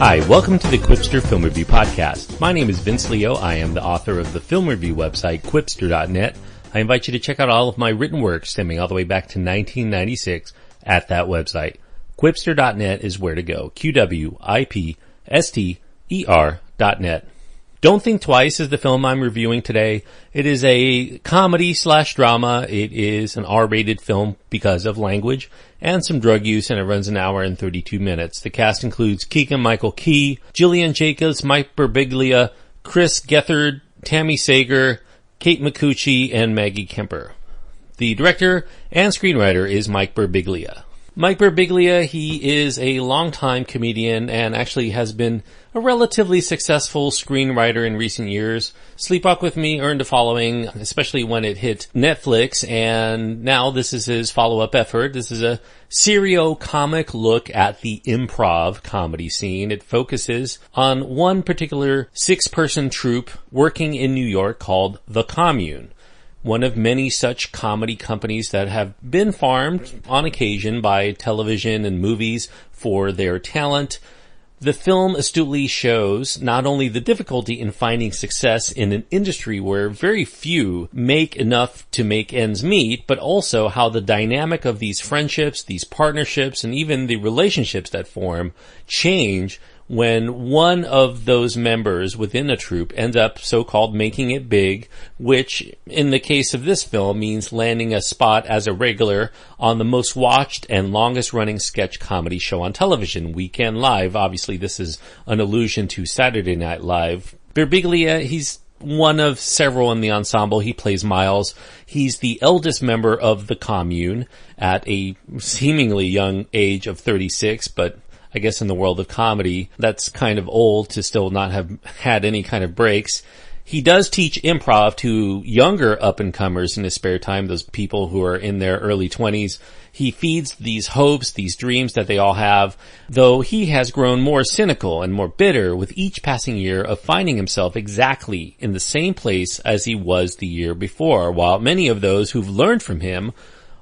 Hi, welcome to the Quipster Film Review Podcast. My name is Vince Leo. I am the author of the film review website, quipster.net. I invite you to check out all of my written work stemming all the way back to 1996 at that website. Quipster.net is where to go. QWIPSTER.net. Don't Think Twice is the film I'm reviewing today. It is a comedy/drama. It is an R-rated film because of language and some drug use, and it runs an hour and 32 minutes. The cast includes Keegan-Michael Key, Gillian Jacobs, Mike Birbiglia, Chris Gethard, Tammy Sager, Kate Micucci, and Maggie Kemper. The director and screenwriter is Mike Birbiglia. Mike Birbiglia, he is a longtime comedian and actually has been a relatively successful screenwriter in recent years. Sleepwalk with Me earned a following, especially when it hit Netflix, and now this is his follow-up effort. This is a serio-comic look at the improv comedy scene. It focuses on one particular six-person troupe working in New York called the Commune, one of many such comedy companies that have been farmed on occasion by television and movies for their talent. The film astutely shows not only the difficulty in finding success in an industry where very few make enough to make ends meet, but also how the dynamic of these friendships, these partnerships, and even the relationships that form change when one of those members within a troupe ends up so-called making it big, which in the case of this film means landing a spot as a regular on the most watched and longest running sketch comedy show on television, Weekend Live. Obviously this is an allusion to Saturday Night Live. Birbiglia, he's one of several in the ensemble. He plays Miles. He's the eldest member of the Commune at a seemingly young age of 36, but I guess in the world of comedy, that's kind of old to still not have had any kind of breaks. He does teach improv to younger up-and-comers in his spare time, those people who are in their early 20s. He feeds these hopes, these dreams that they all have, though he has grown more cynical and more bitter with each passing year of finding himself exactly in the same place as he was the year before, while many of those who've learned from him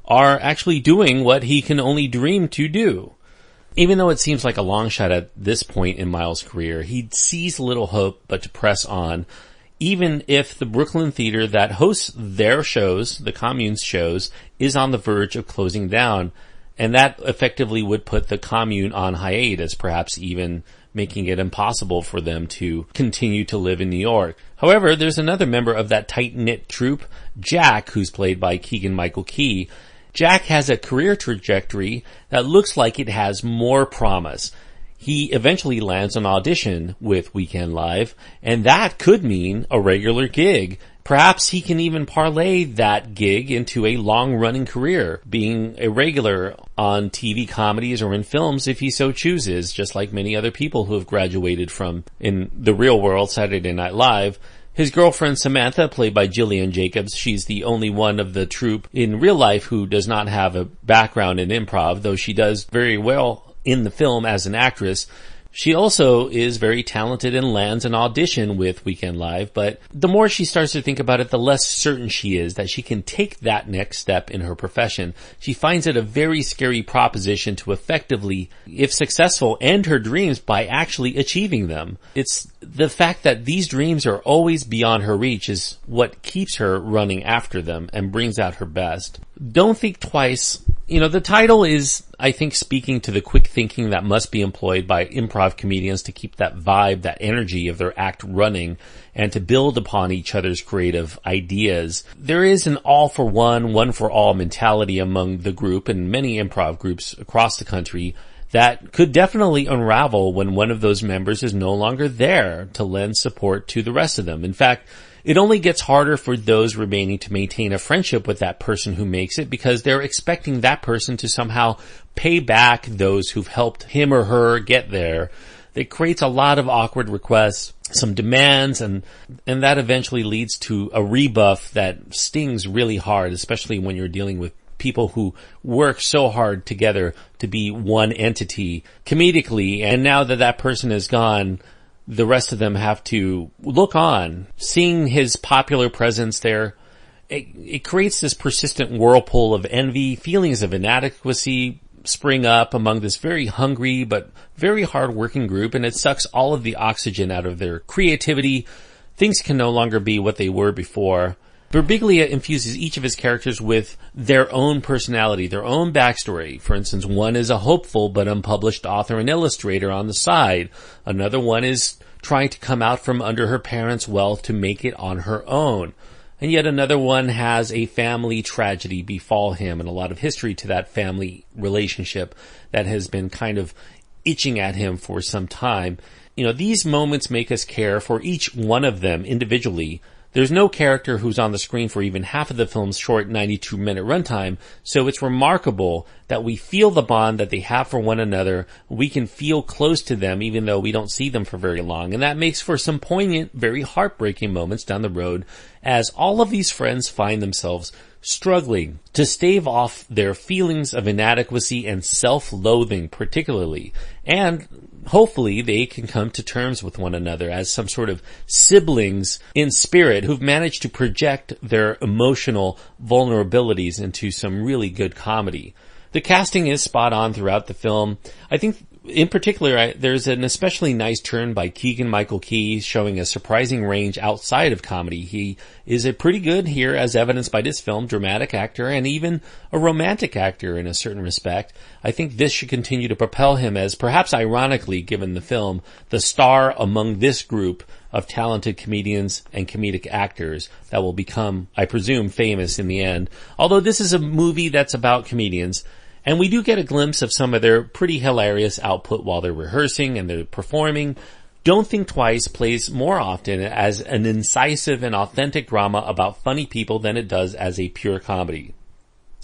are actually doing what he can only dream to do. Even though it seems like a long shot at this point in Miles' career, he sees little hope but to press on, even if the Brooklyn theater that hosts their shows, the Commune's shows, is on the verge of closing down, and that effectively would put the Commune on hiatus, perhaps even making it impossible for them to continue to live in New York. However, there's another member of that tight-knit troupe, Jack, who's played by Keegan-Michael Key. Jack has a career trajectory that looks like it has more promise. He eventually lands an audition with Weekend Live, and that could mean a regular gig. Perhaps he can even parlay that gig into a long-running career, being a regular on TV comedies or in films if he so chooses, just like many other people who have graduated from, in the real world, Saturday Night Live. His girlfriend Samantha, played by Gillian Jacobs, she's the only one of the troupe in real life who does not have a background in improv, though she does very well in the film as an actress. She also is very talented and lands an audition with Weekend Live, but the more she starts to think about it, the less certain she is that she can take that next step in her profession. She finds it a very scary proposition to effectively, if successful, end her dreams by actually achieving them. It's the fact that these dreams are always beyond her reach is what keeps her running after them and brings out her best. Don't Think Twice. The title is, I think, speaking to the quick thinking that must be employed by improv comedians to keep that vibe, that energy of their act running and to build upon each other's creative ideas. There is an all for one for all mentality among the group and many improv groups across the country that could definitely unravel when one of those members is no longer there to lend support to the rest of them. In fact, it only gets harder for those remaining to maintain a friendship with that person who makes it because they're expecting that person to somehow pay back those who've helped him or her get there. It creates a lot of awkward requests, some demands, and that eventually leads to a rebuff that stings really hard, especially when you're dealing with people who work so hard together to be one entity comedically. And now that that person is gone, the rest of them have to look on. Seeing his popular presence there, it creates this persistent whirlpool of envy, feelings of inadequacy, spring up among this very hungry but very hard-working group, and it sucks all of the oxygen out of their creativity. Things can no longer be what they were before. Birbiglia infuses each of his characters with their own personality, their own backstory. For instance, one is a hopeful but unpublished author and illustrator on the side. Another one is trying to come out from under her parents' wealth to make it on her own. And yet another one has a family tragedy befall him, and a lot of history to that family relationship that has been kind of itching at him for some time. You know, these moments make us care for each one of them individually. There's no character who's on the screen for even half of the film's short 92-minute runtime, so it's remarkable that we feel the bond that they have for one another. We can feel close to them even though we don't see them for very long, and that makes for some poignant, very heartbreaking moments down the road as all of these friends find themselves struggling to stave off their feelings of inadequacy and self-loathing particularly, and hopefully they can come to terms with one another as some sort of siblings in spirit who've managed to project their emotional vulnerabilities into some really good comedy. The casting is spot on throughout the film. I think in particular, there's an especially nice turn by Keegan-Michael Key showing a surprising range outside of comedy. He is a pretty good, here as evidenced by this film, dramatic actor and even a romantic actor in a certain respect. I think this should continue to propel him as, perhaps ironically given the film, the star among this group of talented comedians and comedic actors that will become, I presume, famous in the end. Although this is a movie that's about comedians, and we do get a glimpse of some of their pretty hilarious output while they're rehearsing and they're performing. Don't Think Twice plays more often as an incisive and authentic drama about funny people than it does as a pure comedy.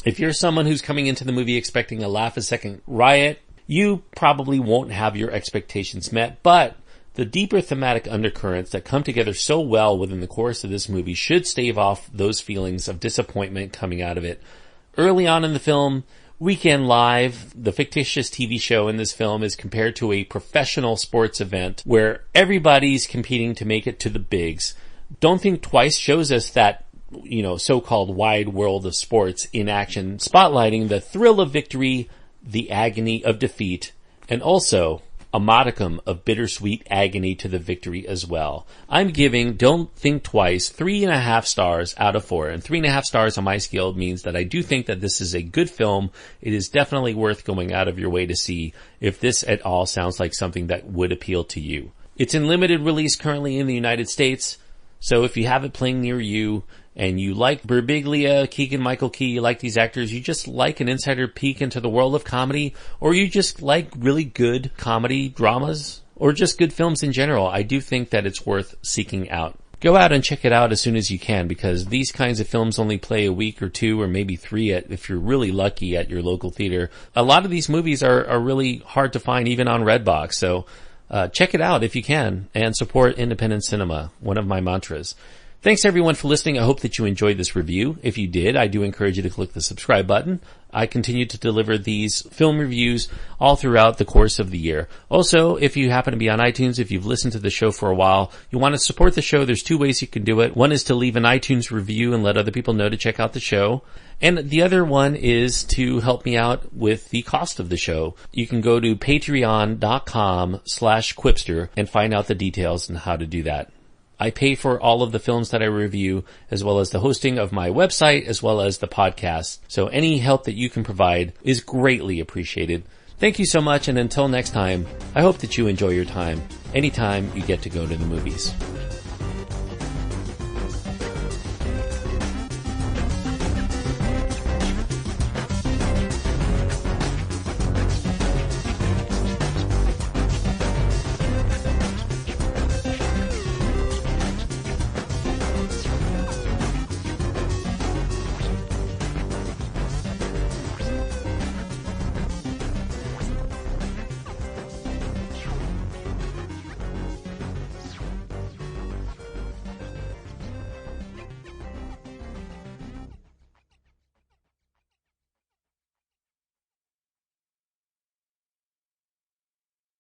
If you're someone who's coming into the movie expecting a laugh-a-second riot, you probably won't have your expectations met, but the deeper thematic undercurrents that come together so well within the course of this movie should stave off those feelings of disappointment coming out of it. Early on in the film, Weekend Live, the fictitious TV show in this film, is compared to a professional sports event where everybody's competing to make it to the bigs. Don't Think Twice shows us that, so-called wide world of sports in action, spotlighting the thrill of victory, the agony of defeat, and also a modicum of bittersweet agony to the victory as well. I'm giving Don't Think Twice 3.5 stars out of 4. And 3.5 stars on my scale means that I do think that this is a good film. It is definitely worth going out of your way to see if this at all sounds like something that would appeal to you. It's in limited release currently in the United States, so if you have it playing near you, and you like Birbiglia, Keegan-Michael Key, you like these actors, you just like an insider peek into the world of comedy, or you just like really good comedy dramas, or just good films in general, I do think that it's worth seeking out. Go out and check it out as soon as you can, because these kinds of films only play a week or two or maybe 3 if you're really lucky at your local theater. A lot of these movies are really hard to find even on Redbox, so check it out if you can, and support independent cinema, one of my mantras. Thanks everyone for listening. I hope that you enjoyed this review. If you did, I do encourage you to click the subscribe button. I continue to deliver these film reviews all throughout the course of the year. Also, if you happen to be on iTunes, if you've listened to the show for a while, you want to support the show, there's 2 ways you can do it. One is to leave an iTunes review and let other people know to check out the show. And the other one is to help me out with the cost of the show. You can go to patreon.com/Quipster and find out the details on how to do that. I pay for all of the films that I review, as well as the hosting of my website, as well as the podcast. So any help that you can provide is greatly appreciated. Thank you so much, and until next time, I hope that you enjoy your time anytime you get to go to the movies.